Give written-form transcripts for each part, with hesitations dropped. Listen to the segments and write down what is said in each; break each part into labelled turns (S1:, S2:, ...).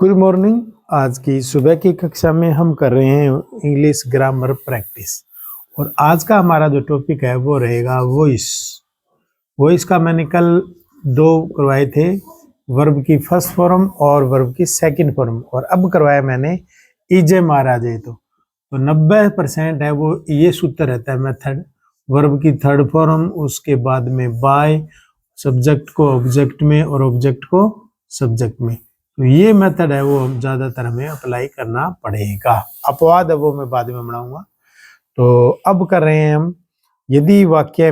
S1: Good morning. आज की सुबह की कक्षा में हम कर रहे हैं इंग्लिश ग्रामर प्रैक्टिस और आज का हमारा जो टॉपिक है वो रहेगा वॉइस। वॉइस का मैंने कल दो करवाए थे, वर्ब की फर्स्ट फॉर्म और वर्ब की सेकंड फॉर्म, और अब करवाया मैंने इजे मारा जाए तो 90% है वो ये सूत्र रहता है मेथड। वर्ब की थर्ड फॉर्म, उसके बाद में बाय, सब्जेक्ट को ऑब्जेक्ट में और ऑब्जेक्ट को सब्जेक्ट में। तो ये मेथड है वो ज्यादातर हमें अप्लाई करना पड़ेगा। अपवाद है वो मैं बाद में बनाऊंगा। तो अब कर रहे हैं हम यदि वाक्य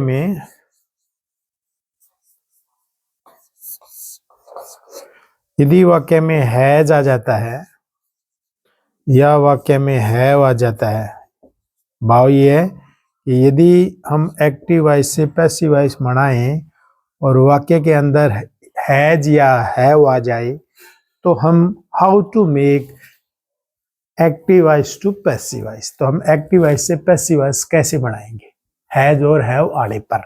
S1: में हैज आ जाता है या वाक्य में हैव आ जाता है, भाव ये है कि यदि हम एक्टिव वॉइस से पैसिव वॉइस बनाएं और वाक्य के अंदर हैज या हैव आ जाए तो हम how to make active voice to passive voice. तो हम एक्टिव वॉइस से पैसिव वॉइस कैसे बनाएंगे हैज और हैव आने पर।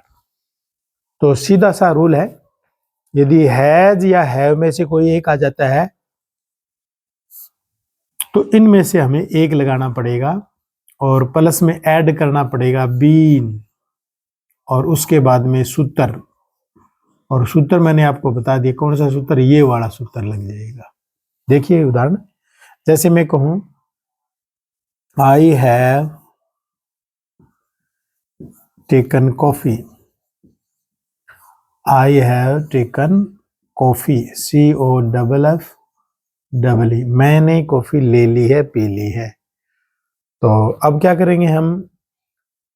S1: तो सीधा सा रूल है, यदि हैज या हैव में से कोई एक आ जाता है तो इनमें से हमें एक लगाना पड़ेगा और प्लस में ऐड करना पड़ेगा बीन और उसके बाद में सूत्र। और सूत्र मैंने आपको बता दिया कौन सा सूत्र, ये वाला सूत्र लग जाएगा। देखिए उदाहरण, जैसे मैं कहूं I have taken coffee, I have taken coffee, COFFE, मैंने कॉफी ले ली है, पी ली है। तो अब क्या करेंगे हम,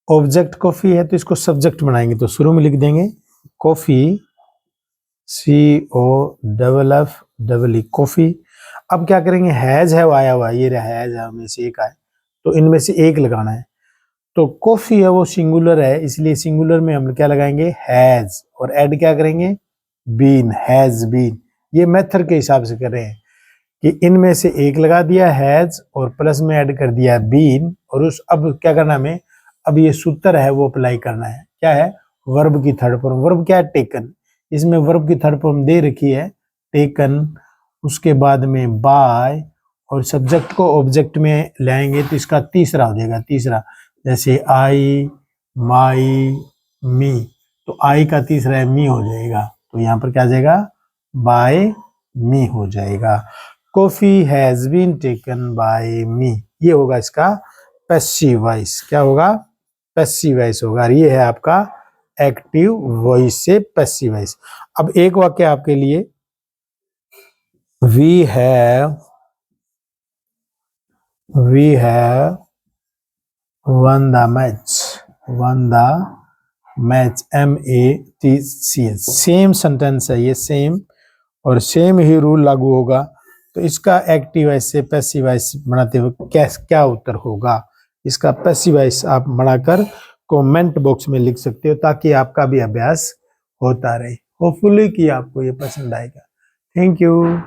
S1: ऑब्जेक्ट कॉफी है तो इसको सब्जेक्ट बनाएंगे, तो शुरू में लिख देंगे कॉफी, COFFE, कॉफी। अब क्या करेंगे, हैज हैव आया हुआ, ये रहा हैज हैव में से एक आया तो इनमें से एक लगाना है। तो कॉफी है वो सिंगुलर है, इसलिए सिंगुलर में हम क्या लगाएंगे हैज, और ऐड क्या करेंगे बीन, हैज बीन। ये मेथड के हिसाब से कर रहे हैं कि इनमें से एक लगा दिया हैज और प्लस में ऐड कर दिया बीन, और उस अब क्या करना हमें, अब ये सूत्र है वो अप्लाई करना है। क्या है, वर्ब की थर्ड फॉर्म। वर्ब क्या है, टेकन। इसमें वर्ब की थर्ड फॉर्म दे रखी है टेकन, उसके बाद में बाय, और सब्जेक्ट को ऑब्जेक्ट में लाएंगे तो इसका तीसरा हो जाएगा, तीसरा। जैसे आई, माई, मी, तो आई का तीसरा है मी हो जाएगा, तो यहाँ पर क्या आ जाएगा बाय मी हो जाएगा। Coffee has been taken by me, ये होगा इसका पैसिव वॉइस। क्या होगा, पैसिव वॉइस होगा। ये है आपका एक्टिव वॉइस से पैसिव वॉइस। अब एक वाक्य आपके लिए, we have won the match, MATCH। Same sentence है ये, सेम, और सेम ही रूल लागू होगा। तो इसका एक्टिव वॉइस से पैसिव वॉइस बनाते हुए क्या उत्तर होगा, इसका पैसिव वॉइस आप बनाकर कमेंट बॉक्स में लिख सकते हो ताकि आपका भी अभ्यास होता रहे। होपफुली कि आपको ये पसंद आएगा। Thank you.